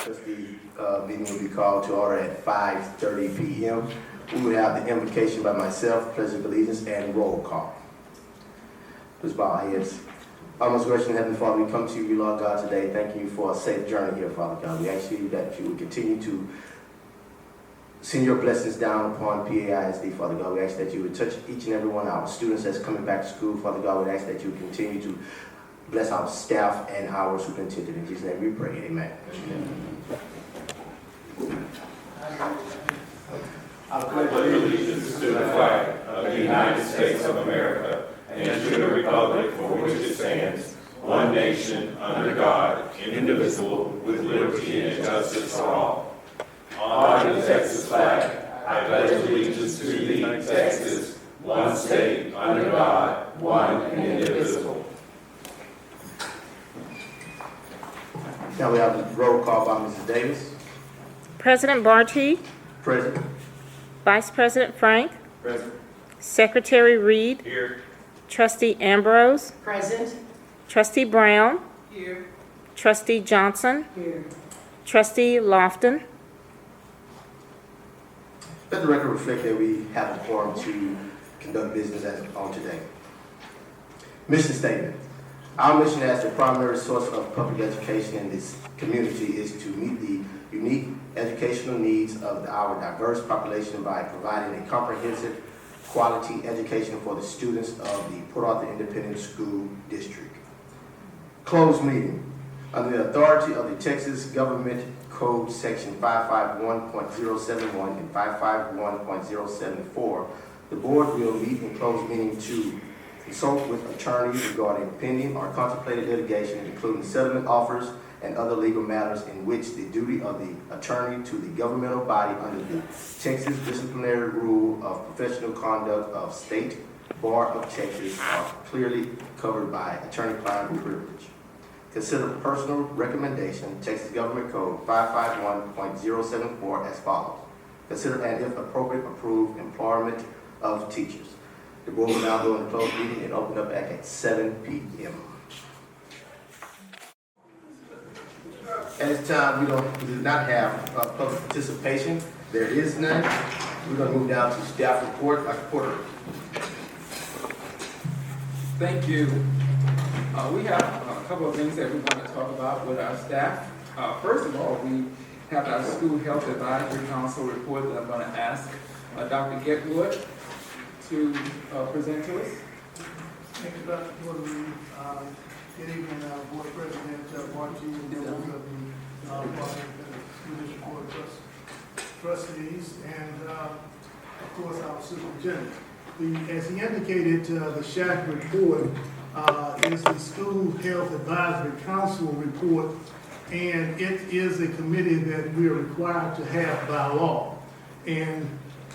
Trustee meeting will be called to order at 5:30 p.m. We will have the invocation by myself, pledge of allegiance, and roll call. Please bow our heads. Our most gracious and heavenly Father, we come to you, Lord God, today, thanking you for a safe journey here, Father God. We ask you that you would continue to send your blessings down upon ISD, Father God. We ask that you would touch each and every one of our students that's coming back to school, Father God. We ask that you would continue to bless our staff and our superintendent. In Jesus' name we pray, amen. I pledge allegiance to the flag of the United States of America and to the republic for which it stands, one nation, under God, indivisible, with liberty and justice for all. On the Texas flag, I pledge allegiance to thee, Texas, one state, under God, one and indivisible. Now we have the roll call by Mrs. Davis. President Barty, Present. Vice President Frank, Present. Secretary Reed, Here. Trustee Ambrose, Present. Trustee Brown, Here. Trustee Johnson, Here. Trustee Lofton. Let the record reflect that we have a quorum to conduct business on today. Mission statement. Our mission as the primary source of public education in this community is to meet the unique educational needs of our diverse population by providing a comprehensive, quality education for the students of the Port Arthur Independent School District. Closed meeting. Under the authority of the Texas Government Code Section 551.071 and 551.074, the board will meet in closed meeting to consult with attorneys regarding pending or contemplated litigation, including settlement offers and other legal matters in which the duty of the attorney to the governmental body under the Texas Disciplinary Rule of Professional Conduct of State Bar of Texas are clearly covered by attorney-client privilege. Consider personal recommendation, Texas Government Code 551.074 as follows. Consider and if appropriate approve employment of teachers. The board will now go into closed meeting and open up back at 7 p.m. At this time, we do not have public participation. There is none. We're going to move down to staff report. Dr. Porter. Thank you. We have a couple of things that we want to talk about with our staff. First of all, we have our School Health Advisory Council report that I'm going to ask Dr. Getwood to present to us. Thank you, Dr. Porter. Good evening, Board President Barty, and members of the School District Board of Trustees, and of course our superintendent. As he indicated, the SHAC report is the School Health Advisory Council report, and it is a committee that we are required to have by law. And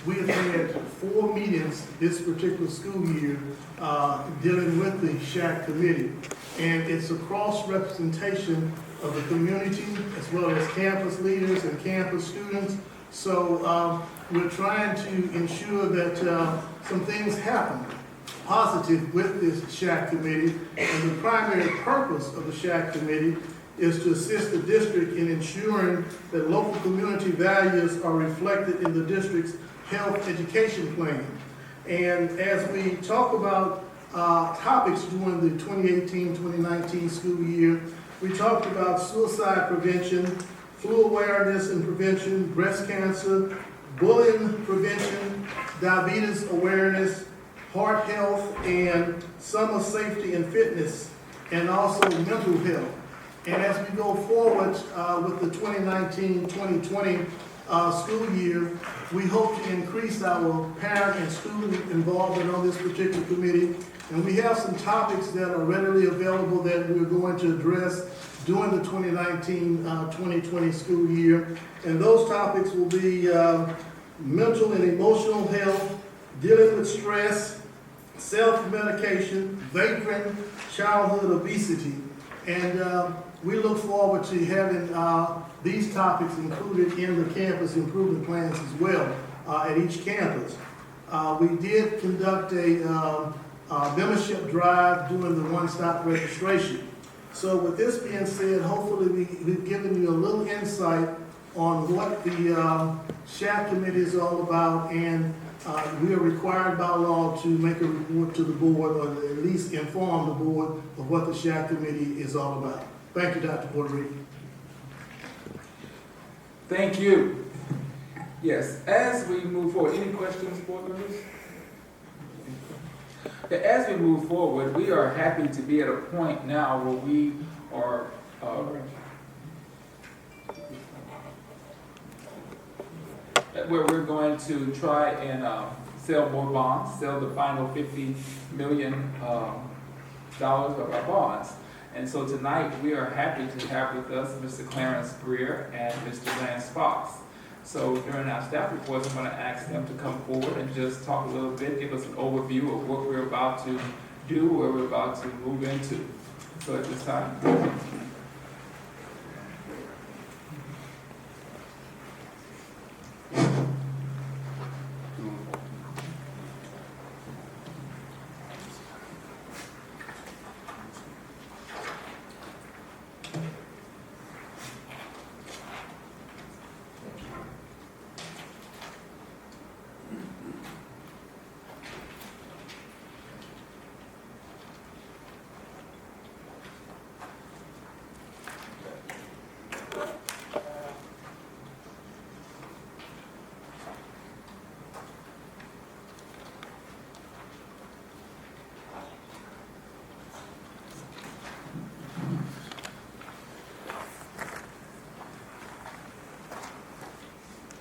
we have had 4 meetings this particular school year dealing with the SHAC committee. And it's a cross-representation of the community as well as campus leaders and campus students. So we're trying to ensure that some things happen positive with this SHAC committee. And the primary purpose of the SHAC committee is to assist the district in ensuring that local community values are reflected in the district's health education plan. And as we talk about topics during the 2018-2019 school year, we talked about suicide prevention, flu awareness and prevention, breast cancer, bullying prevention, diabetes awareness, heart health, and summer safety and fitness, and also mental health. And as we go forward with the 2019-2020 school year, we hope to increase our parent and student involvement on this particular committee. And we have some topics that are readily available that we're going to address during the 2019-2020 school year. And those topics will be mental and emotional health, dealing with stress, self-medication, vaping, childhood obesity. And we look forward to having these topics included in the campus improvement plans as well at each campus. We did conduct a membership drive during the one-stop registration. So with this being said, hopefully we've given you a little insight on what the SHAC committee is all about, and we are required by law to make a report to the board, or at least inform the board of what the SHAC committee is all about. Thank you, Dr. Puerto Rico. Thank you. Yes, as we move forward, any questions, board members? Okay, as we move forward, we are happy to be at a point now where we are where we're going to try and sell more bonds, sell the final $50 million of our bonds. And so tonight, we are happy to have with us Mr. Clarence Greer and Mr. Lance Fox. So during our staff reports, I'm going to ask them to come forward and just talk a little bit, give us an overview of what we're about to do, where we're about to move into. So at this time.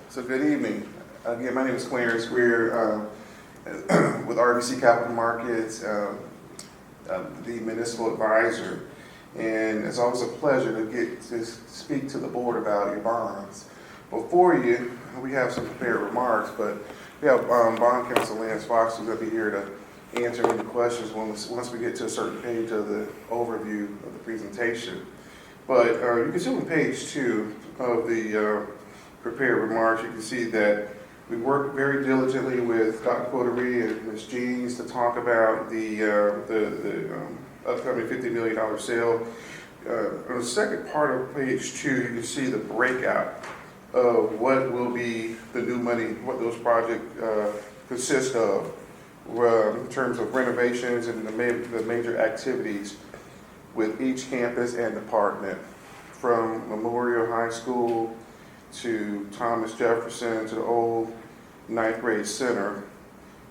So good evening. Again, my name is Clarence Greer with RBC Capital Markets, the municipal advisor. And it's always a pleasure to get to speak to the board about your bonds. Before you, we have some prepared remarks, but we have bond counsel Lance Fox who's going to be here to answer any questions once we get to a certain page of the overview of the presentation. But you can see on page 2 of the prepared remarks, you can see that we worked very diligently with Dr. Coterie and Ms. Jeans to talk about the upcoming $50 million sale. On the second part of page 2, you can see the breakout of what will be the new money, what those projects consist of in terms of renovations and the major activities with each campus and department, from Memorial High School to Thomas Jefferson to the old 9th grade center.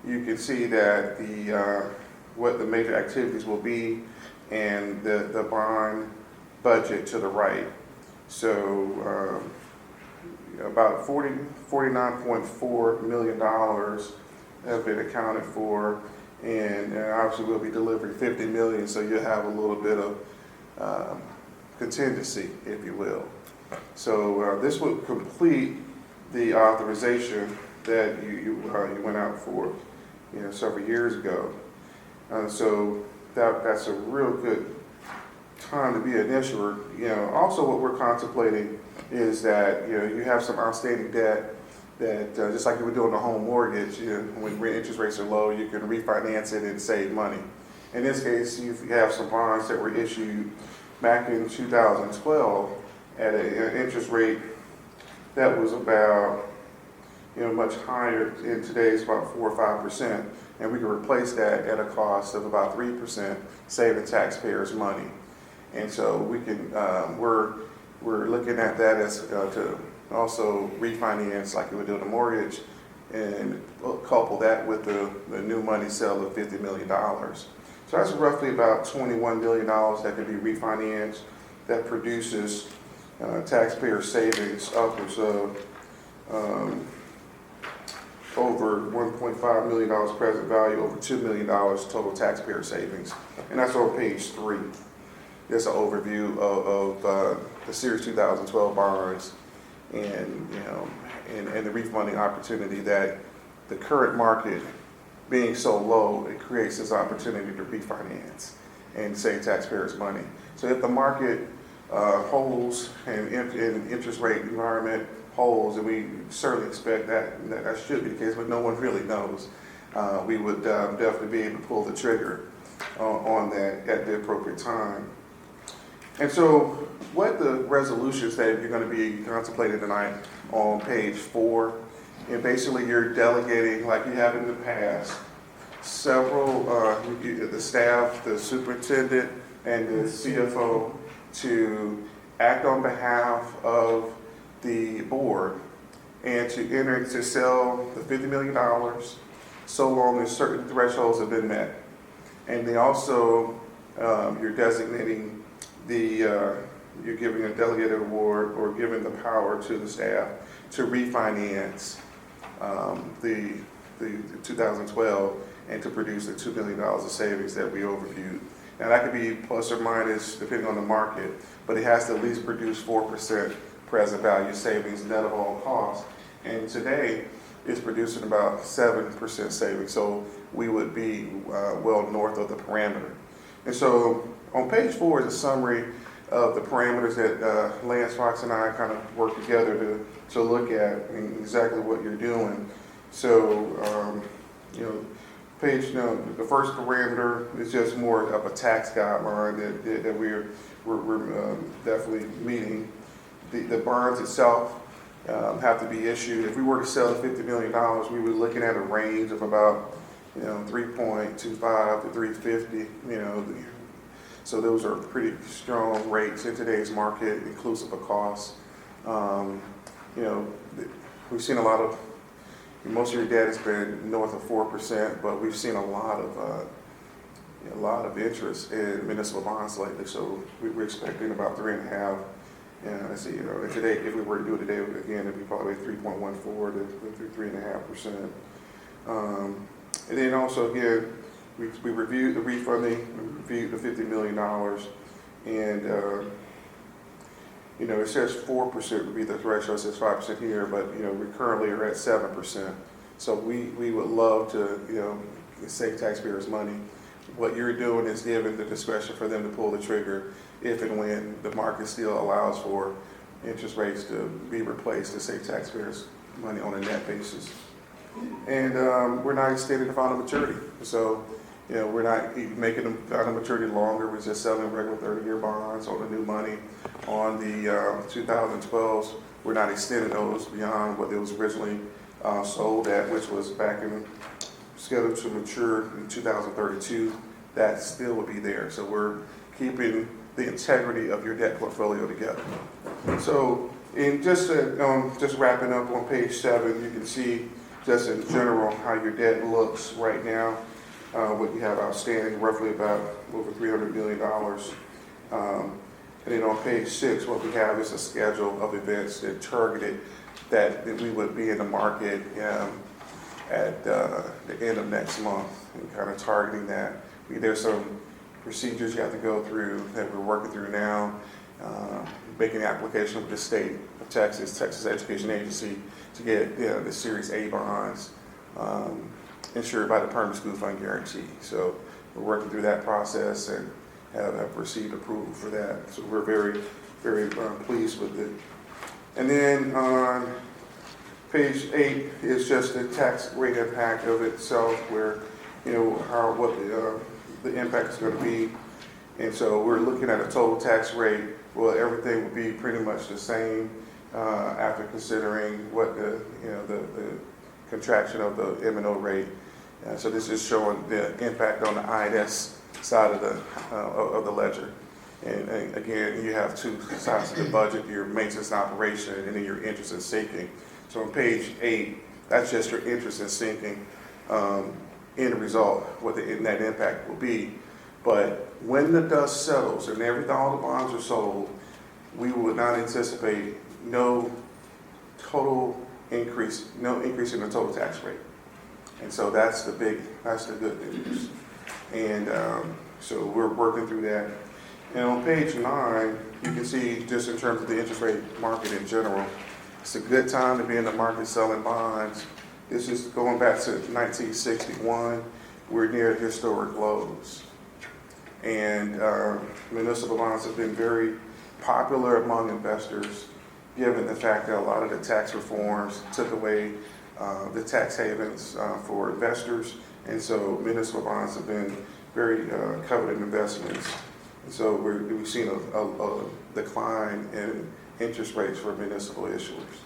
You can see that what the major activities will be and the bond budget to the right. So about $49.4 million have been accounted for, and obviously we'll be delivering $50 million, so you'll have a little bit of contingency, if you will. So this would complete the authorization that you went out for, several years ago. So that's a real good time to be an issuer. Also what we're contemplating is that you have some outstanding debt that just like you were doing a home mortgage, when interest rates are low, you can refinance it and save money. In this case, you have some bonds that were issued back in 2012 at an interest rate that was about, much higher. In today's about 4 or 5%, and we can replace that at a cost of about 3%, saving taxpayers money. And so we can, we're looking at that as to also refinance like you would do a mortgage, and couple that with the new money sale of $50 million. So that's roughly about $21 million that can be refinanced. That produces taxpayer savings upwards of over $1.5 million present value, over $2 million total taxpayer savings. And that's on page 3. There's an overview of the Series 2012 bonds and the refunding opportunity that the current market being so low, it creates this opportunity to refinance and save taxpayers money. So if the market holds and interest rate environment holds, and we certainly expect that should be the case, but no one really knows, we would definitely be able to pull the trigger on that at the appropriate time. And so what the resolutions that you're going to be contemplating tonight on page 4, and basically you're delegating, like you have in the past, several, the staff, the superintendent, and the CFO to act on behalf of the board and to sell the $50 million so long as certain thresholds have been met. And they also, you're designating you're giving a delegated award or giving the power to the staff to refinance the 2012 and to produce the $2 million of savings that we overviewed. Now that could be plus or minus depending on the market, but it has to at least produce 4% present value savings net of all costs. And today it's producing about 7% savings, so we would be well north of the parameter. And so on page 4 is a summary of the parameters that Lance Fox and I kind of work together to look at and exactly what you're doing. So, the first parameter is just more of a tax guideline that we're definitely meeting. The bonds itself have to be issued. If we were to sell $50 million, we were looking at a range of about 3.25 to 350. So those are pretty strong rates in today's market, inclusive of costs. We've seen a lot of, most of your debt has been north of 4%, but we've seen a lot of interest in municipal bonds lately. So we're expecting about 3.5. And today, if we were to do it today, again, it'd be probably 3.14 to 3.5%. And then also, again, we reviewed the refunding, we reviewed the $50 million, and it says 4% would be the threshold, it says 5% here, but we currently are at 7%. So we would love to save taxpayers money. What you're doing is giving the discretion for them to pull the trigger if and when the market still allows for interest rates to be replaced to save taxpayers money on a net basis. And we're not extending the final maturity. So, we're not making the final maturity longer. We're just selling regular 30-year bonds on the new money. On the 2012s, we're not extending those beyond what it was originally sold at, which was scheduled to mature in 2032. That still will be there. So we're keeping the integrity of your debt portfolio together. So, just wrapping up on page 7, you can see just in general how your debt looks right now. What you have outstanding, roughly about over $300 million. And then on page 6, what we have is a schedule of events that targeted that we would be in the market at the end of next month, and kind of targeting that. There's some procedures you have to go through that we're working through now, making the application with the state of Texas Education Agency to get the Series A bonds insured by the Permanent School Fund Guarantee. So we're working through that process and have received approval for that. So we're very, very pleased with it. And then on page 8 is just the tax rate impact of itself, where what the impact is going to be. And so we're looking at a total tax rate. Well, everything will be pretty much the same after considering what the contraction of the M&O rate. So this is showing the impact on the ISD side of the ledger. And again, you have two sides of the budget: your maintenance and operation, and then your interest and sinking. So on page 8, that's just your interest and sinking end result, what the net impact will be. But when the dust settles and all the bonds are sold, we would not anticipate no increase in the total tax rate. And so that's the good news. And so we're working through that. And on page 9, you can see just in terms of the interest rate market in general, it's a good time to be in the market selling bonds. This is going back to 1961. We're near historic lows. And municipal bonds have been very popular among investors, given the fact that a lot of the tax reforms took away the tax havens for investors. And so municipal bonds have been very coveted investments. And so we've seen a decline in interest rates for municipal issuers.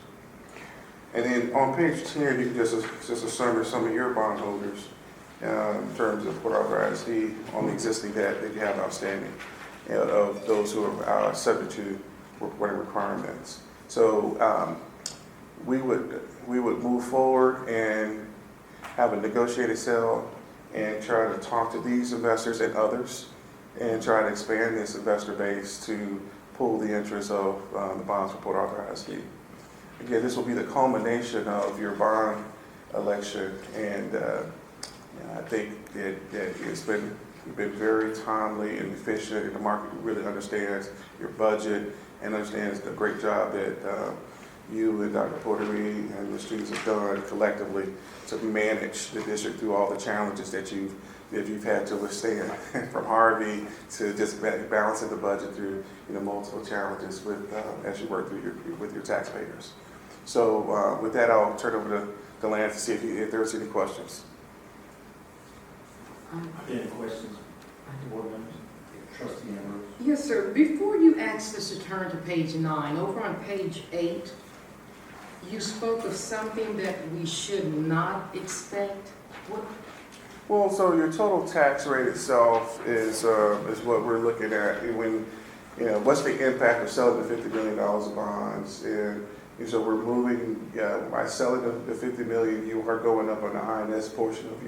And then on page 10, you can just a summary of some of your bondholders in terms of Port Arthur ISD on the existing debt that you have outstanding, of those who are subject to reporting requirements. So we would move forward and have a negotiated sale and try to talk to these investors and others and try to expand this investor base to pull the interest of the bonds for Port Arthur ISD. Again, this will be the culmination of your bond election, and I think that it's been very timely and efficient, and the market really understands your budget and understands the great job that you and Dr. Portery and the students have done collectively to manage the district through all the challenges that you've had to withstand, from Harvey to just balancing the budget through multiple challenges as you work through with your taxpayers. So with that, I'll turn it over to Lance to see if there's any questions. Any questions? Board members? Trustee Ambrose? Yes, sir. Before you ask us to turn to page 9, over on page 8, you spoke of something that we should not expect. What? Well, so your total tax rate itself is what we're looking at. When what's the impact of selling the $50 million of bonds? And so we're moving by selling the $50 million. You are going up on the INS portion of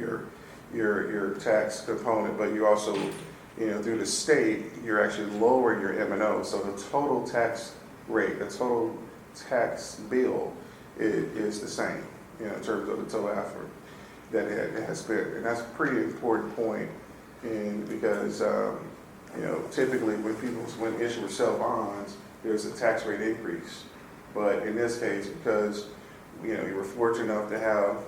your tax component, but you also through the state you're actually lowering your M&O. So the total tax rate, the total tax bill is the same in terms of the total effort that it has been, and that's a pretty important point. And because typically when issuers sell bonds, there's a tax rate increase. But in this case, because you were fortunate enough to have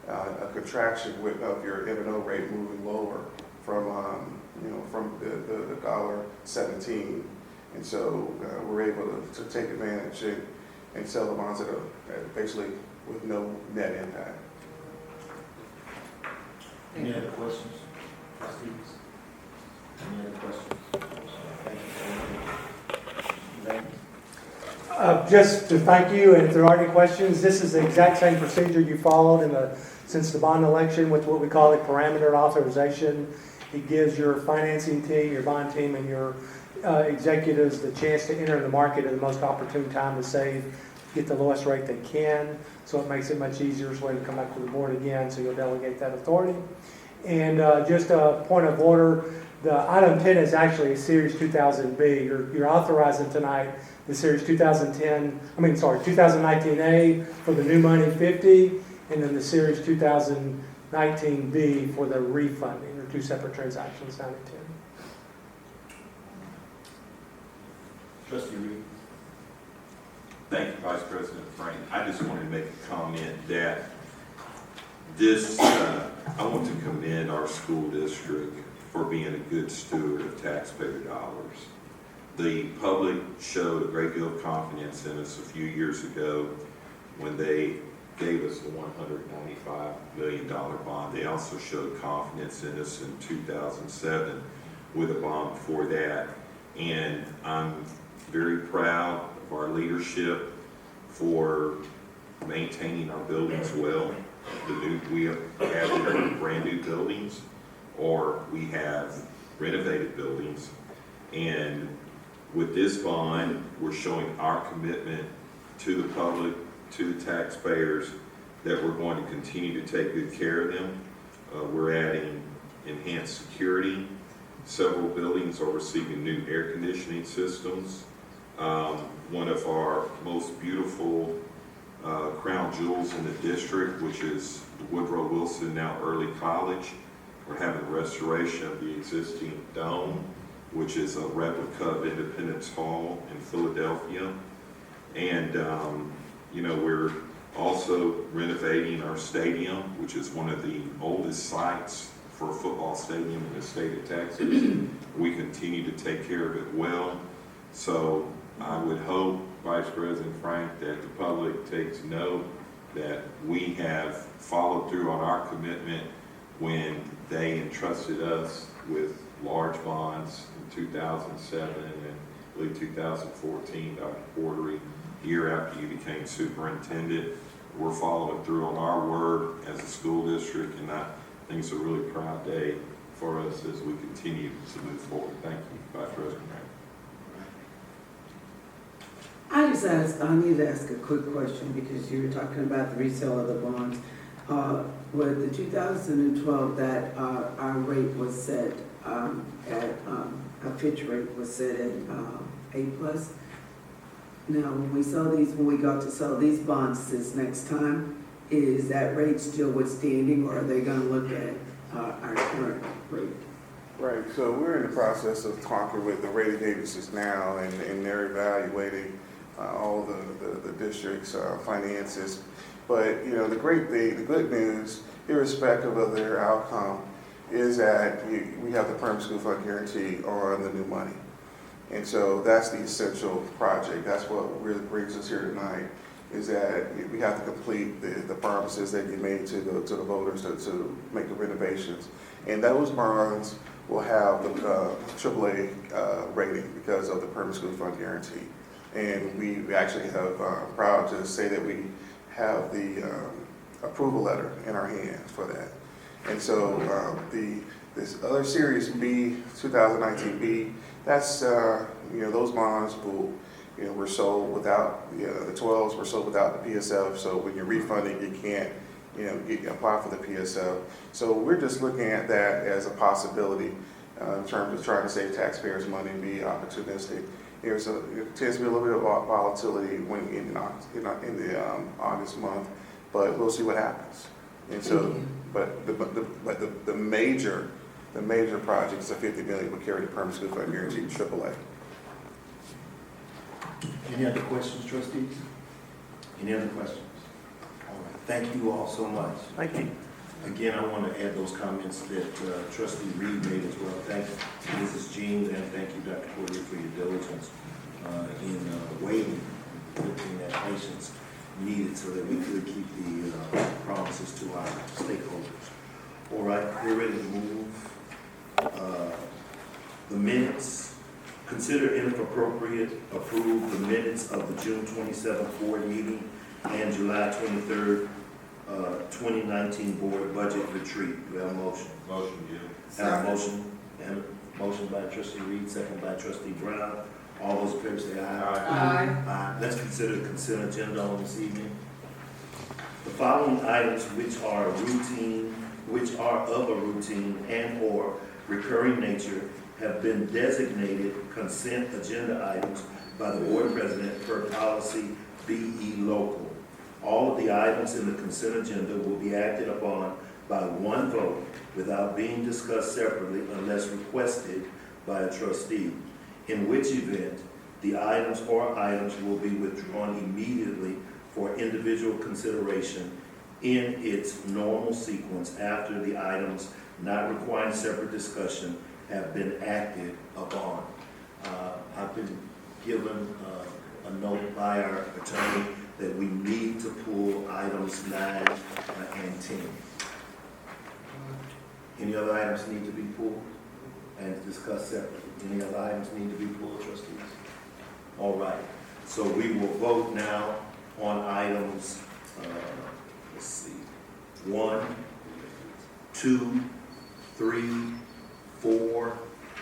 a contraction of your M&O rate moving lower from the $1.17, and so we're able to take advantage and sell the bonds at basically with no net impact. Any other questions? Trustees? Any other questions? Thank you. Just to thank you, and if there are any questions, this is the exact same procedure you followed since the bond election with what we call a parameter authorization. It gives your financing team, your bond team, and your executives the chance to enter the market at the most opportune time to save, get the lowest rate they can. So it makes it much easier for you to come back to the board again, so you'll delegate that authority. And just a point of order, the item 10 is actually a Series 2000B. You're authorizing tonight the Series 2019A for the new money 50, and then the Series 2019B for the refunding. They're two separate transactions, 9 and 10. Trustee Reed? Thank you, Vice President Frank. I just wanted to make a comment that this, I want to commend our school district for being a good steward of taxpayer dollars. The public showed a great deal of confidence in us a few years ago when they gave us the $195 million bond. They also showed confidence in us in 2007 with a bond before that. And I'm very proud of our leadership for maintaining our buildings well. We have either brand new buildings or we have renovated buildings. And with this bond, we're showing our commitment to the public, to the taxpayers, that we're going to continue to take good care of them. We're adding enhanced security. Several buildings are receiving new air conditioning systems. One of our most beautiful crown jewels in the district, which is the Woodrow Wilson, now Early College. We're having restoration of the existing dome, which is a replica of Independence Hall in Philadelphia. And, we're also renovating our stadium, which is one of the oldest sites for a football stadium in the state of Texas. We continue to take care of it well. So I would hope, Vice President Frank, that the public takes note that we have followed through on our commitment when they entrusted us with large bonds in 2007 and I believe 2014, Dr. Portery, year after you became superintendent. We're following through on our word as a school district, and I think it's a really proud day for us as we continue to move forward. Thank you, Vice President Brown. I need to ask a quick question because you were talking about the resale of the bonds. With the 2012, that our rate was set at, our Fitch rate was set at A+. Now, when we got to sell these bonds this next time, is that rate still withstanding, or are they gonna look at our current rate? Right, so we're in the process of talking with the rating agencies now, and they're evaluating all the district's finances. But, you know, the great thing, the good news, irrespective of their outcome, is that we have the permanent school fund guarantee on the new money. And so that's the essential project. That's what really brings us here tonight, is that we have to complete the promises that you made to the voters to make the renovations. And those bonds will have the AAA rating because of the permanent school fund guarantee. And we actually have, proud to say that we have the approval letter in our hands for that. And so this other Series B, 2019 B, that's, those bonds were sold without, the 12s were sold without the PSF. So when you're refunding, you can't, apply for the PSF. So we're just looking at that as a possibility in terms of trying to save taxpayers money and be opportunistic. It tends to be a little bit of volatility when in the August month, but we'll see what happens. And so, but the major projects of $50 million will carry the permanent school fund guarantee AAA. Any other questions, trustees? Any other questions? All right, thank you all so much. Thank you. Again, I want to add those comments that Trustee Reed made as well. Thank you, Mrs. Jeans, and thank you, Dr. Porter, for your diligence in waiting, in that patience needed so that we could keep the promises to our stakeholders. All right, we're ready to move. The minutes. Consider and if appropriate, approve the minutes of the June 27th board meeting and July 23rd 2019 board budget retreat. Do we have a motion? Motion, Jim. Have a motion. And a motion by Trustee Reed, second by Trustee Brown. All those in favor say aye. Aye. Aye. Let's consider the consent agenda on this evening. The following items which are of a routine and/or recurring nature have been designated consent agenda items by the board president per policy BE local. All of the items in the consent agenda will be acted upon by one vote without being discussed separately unless requested by a trustee, in which event the items will be withdrawn immediately for individual consideration in its normal sequence after the items not requiring separate discussion have been acted upon. I've been given a note by our attorney that we need to pull items 9 and 10. Any other items need to be pulled and discussed separately? Any other items need to be pulled, trustees? All right, so we will vote now on items, 1, 2, 3, 4,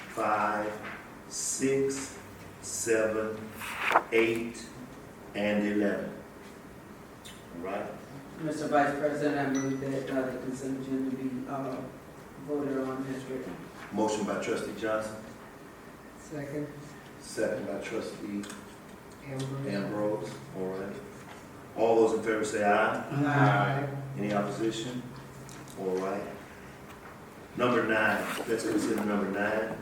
5, 6, 7, 8, and 11. All right? Mr. Vice President, I move that the consent agenda be voted on as written. Motion by Trustee Johnson, Second. second by Trustee Ambrose. Ambrose. All right. All those in favor say aye. Aye. Any opposition? All right. Number 9, let's consider number 9.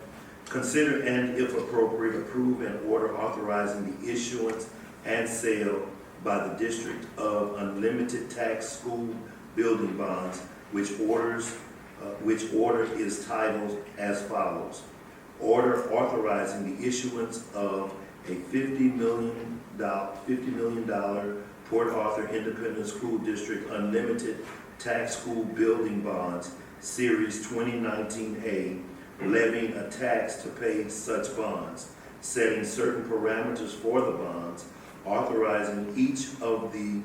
Consider and, if appropriate, approve an order authorizing the issuance and sale by the District of Unlimited Tax School Building Bonds, which order is titled as follows. Order authorizing the issuance of a $50 million Port Arthur Independent School District Unlimited Tax School Building Bonds, Series 2019A, levying a tax to pay such bonds, setting certain parameters for the bonds, authorizing each of the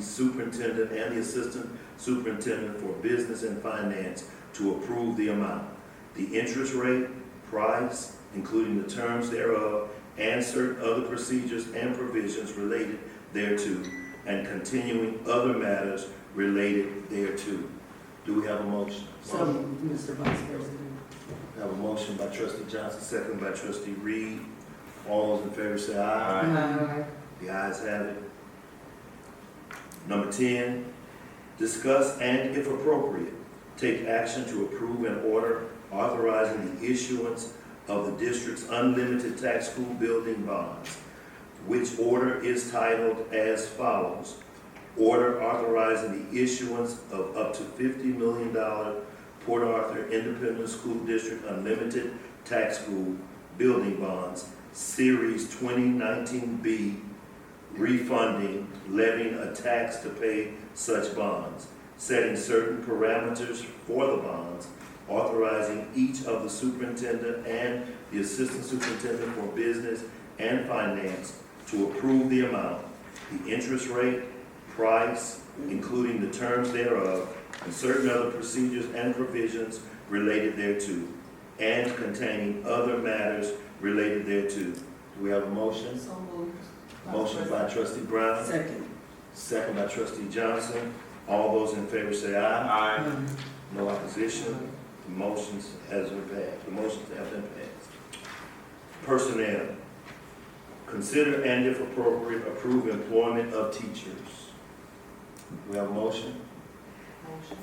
superintendent and the assistant superintendent for business and finance to approve the amount, the interest rate, price, including the terms thereof, and certain other procedures and provisions related thereto, and continuing other matters related thereto. Do we have a motion? So, Mr. Vice President. Have a motion by trustee Johnson, second by trustee Reed. All those in favor say aye. Aye. The ayes have it. Number 10, discuss and, if appropriate, take action to approve an order authorizing the issuance of the district's unlimited tax school building bonds, which order is titled as follows. Order authorizing the issuance of up to $50 million Port Arthur Independent School District Unlimited Tax School Building Bonds, Series 2019B, refunding, levying a tax to pay such bonds, setting certain parameters for the bonds, authorizing each of the superintendent and the assistant superintendent for business and finance to approve the amount, the interest rate, price, including the terms thereof, and certain other procedures and provisions related thereto, and containing other matters related thereto. Do we have a motion? So moved. Motion by trustee Brown, Second. second by trustee Johnson. All those in favor say aye. Aye. No opposition. The motions has been passed. The motions have been passed. Personnel. Consider and if appropriate, approve employment of teachers. We have a motion? Motion.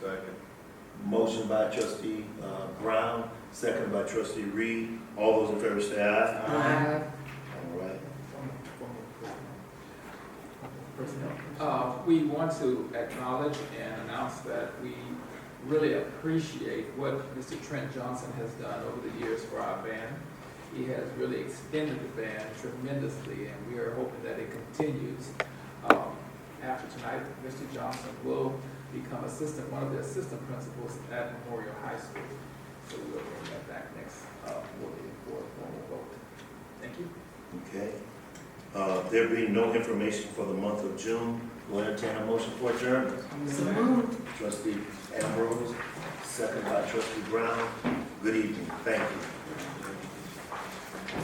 Second. Motion by trustee Brown, second by trustee Reed. All those in favor say aye. Aye. All right. We want to acknowledge and announce that we really appreciate what Mr. Trent Johnson has done over the years for our band. He has really extended the band tremendously, and we are hoping that it continues. After tonight, Mr. Johnson will become one of the assistant principals at Memorial High School. So we'll bring that back next board meeting for a formal vote. Thank you. Okay. There being no information for the month of June, we'll entertain a motion for adjournment. So moved. Trustee Ambrose, second by trustee Brown. Good evening. Thank you.